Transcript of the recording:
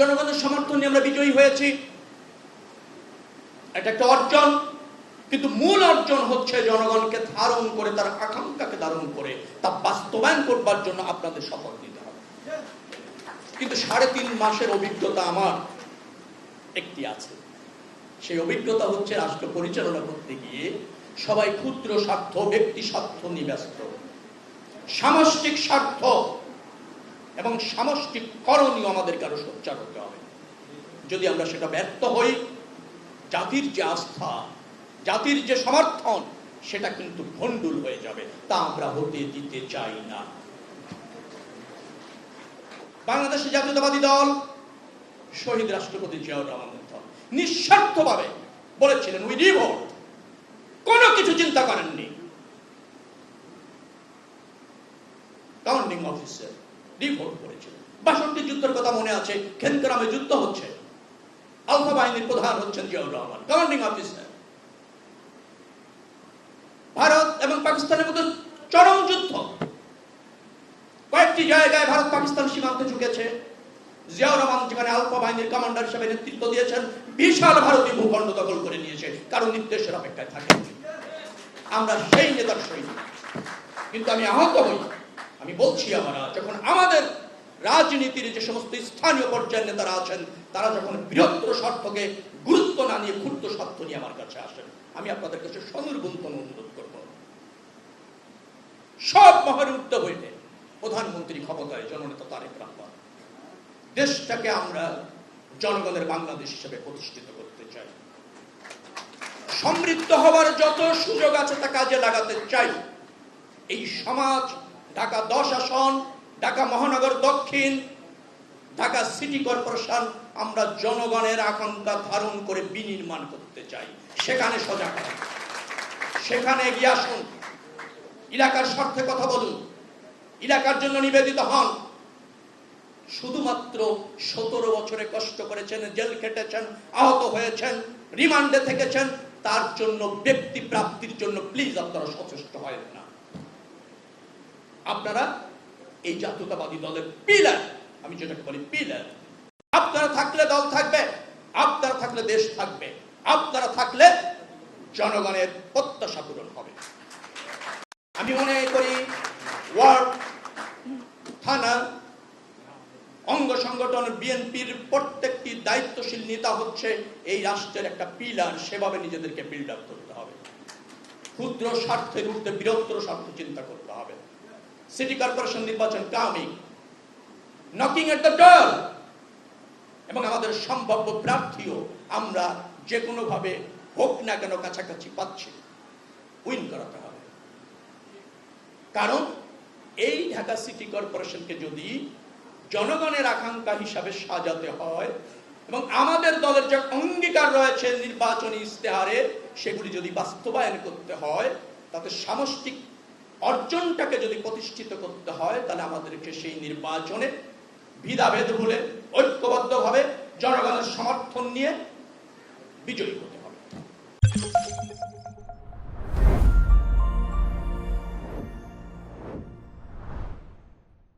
জনগণের সমর্থন নিয়ে আমরা বিজয়ী হয়েছি, এটা একটা অর্জন। কিন্তু মূল অর্জন হচ্ছে জনগণকে ধারণ করে, তার আকাঙ্ক্ষাকে ধারণ করে তা বাস্তবায়ন করবার জন্য আপনাদের শপথ নিতে হবে। কিন্তু 3.5 মাসের অভিজ্ঞতা আমার একটি আছে। সেই অভিজ্ঞতা হচ্ছে রাষ্ট্র পরিচালনা করতে গিয়ে সবাই ক্ষুদ্র স্বার্থ, ব্যক্তি স্বার্থ নিয়ে ব্যস্ত। সামষ্টিক স্বার্থ এবং সামষ্টিক করণীয় আমাদেরকে আরো সোচ্চার হতে হবে। যদি আমরা সেটা ব্যর্থ হই, জাতির যে আস্থা, জাতির যে সমর্থন, সেটা কিন্তু ভণ্ডুল হয়ে যাবে। তা আমরা হতে দিতে চাই না। বাংলাদেশ জাতীয়তাবাদী দল, শহীদ রাষ্ট্রপতি জিয়াউর রহমানের দল, নিঃস্বার্থভাবে বলেছিলেন উই রিভোল্ট, কোনো কিছু চিন্তা করেননি। কমান্ডিং অফিসার রিভোল্ট করেছিলেন। 62 যুদ্ধের কথা মনে আছে, খেনগ্রামে যুদ্ধ হচ্ছে, আলফা বাহিনীর প্রধান হচ্ছেন জিয়াউর রহমান, কমান্ডিং অফিসার। ভারত এবং পাকিস্তানের মধ্যে চরম যুদ্ধ, কয়েকটি জায়গায় ভারত পাকিস্তান সীমান্তে ঝুঁকেছে। জিয়াউর রহমান যেখানে আলফা বাহিনীর কমান্ডার হিসেবে নেতৃত্ব দিয়েছেন, বিশাল ভারতীয় ভূখণ্ড দখল করে নিয়েছে, কারণ নির্দেশের অপেক্ষায় থাকে। আমরা সেই নেতার সৈনিক। কিন্তু আমি আহত হই, আমি বলছি, আমরা যখন আমাদের রাজনীতির যে সমস্ত স্থানীয় পর্যায়ের নেতারা আছেন, তারা যখন বৃহত্তর স্বার্থকে গুরুত্ব না নিয়ে ক্ষুদ্র স্বার্থ নিয়ে আমার কাছে আসেন, আমি আপনাদের কাছে সনির্বন্ধন অনুরোধ করব, সব মহারে উঠতে হইলে প্রধানমন্ত্রী ক্ষমতায় জননেতা তারেক রহমান, দেশটাকে আমরা জনগণের বাংলাদেশ হিসেবে প্রতিষ্ঠিত করতে চাই। সমৃদ্ধ হওয়ার যত সুযোগ আছে তা কাজে লাগাতে চাই। এই সমাজ, ঢাকা 10 আসন, ঢাকা মহানগর দক্ষিণ, ঢাকা সিটি কর্পোরেশন, আমরা জনগণের আকাঙ্ক্ষা ধারণ করে বিনির্মাণ করতে চাই। সেখানে সজাগ হন, সেখানে এগিয়ে আসুন, এলাকার স্বার্থে কথা বলুন, এলাকার জন্য নিবেদিত হন। শুধুমাত্র 17 বছরে কষ্ট করেছেন, জেল খেটেছেন, আহত হয়েছেন, রিমান্ডে থেকেছেন, তার জন্য ব্যক্তি প্রাপ্তির জন্য প্লিজ আপনারা সচেষ্ট হয় না। আপনারা এই জাতীয়তাবাদী দলের পিলার, আমি যেটাকে বলি পিলার। আপনারা থাকলে দল থাকবে, আপনারা থাকলে দেশ থাকবে, আপনারা থাকলে জনগণের প্রত্যাশা পূরণ হবে। আমি মনে করি ওয়ার্ড, থানা, অঙ্গ সংগঠন, বিএনপির প্রত্যেকটি দায়িত্বশীল নেতা হচ্ছে এই রাষ্ট্রের একটা পিলার। সেভাবে নিজেদেরকে বিল্ড আপ করতে হবে। ক্ষুদ্র স্বার্থের ঊর্ধ্বে বৃহত্তর স্বার্থ চিন্তা করতে হবে। সিটি কর্পোরেশন নির্বাচন coming, knocking at the door, এবং আমাদের সম্ভাব্য প্রার্থীও আমরা যে কোনো ভাবে হোক না কেন কাছাকাছি পাচ্ছি, উইন করাতে হবে। কারণ এই ঢাকা সিটি কর্পোরেশনকে যদি জনগণের আকাঙ্ক্ষা হিসাবে সাজাতে হয় এবং আমাদের দলের যে অঙ্গীকার রয়েছে নির্বাচনী ইস্তেহারে, সেগুলি যদি বাস্তবায়ন করতে হয়, তাতে সামষ্টিক অর্জনটাকে যদি প্রতিষ্ঠিত করতে হয়, তাহলে আমাদেরকে সেই নির্বাচনে ভেদাভেদ ভুলে ঐক্যবদ্ধভাবে জনগণের সমর্থন নিয়ে বিজয়ী হতে হবে।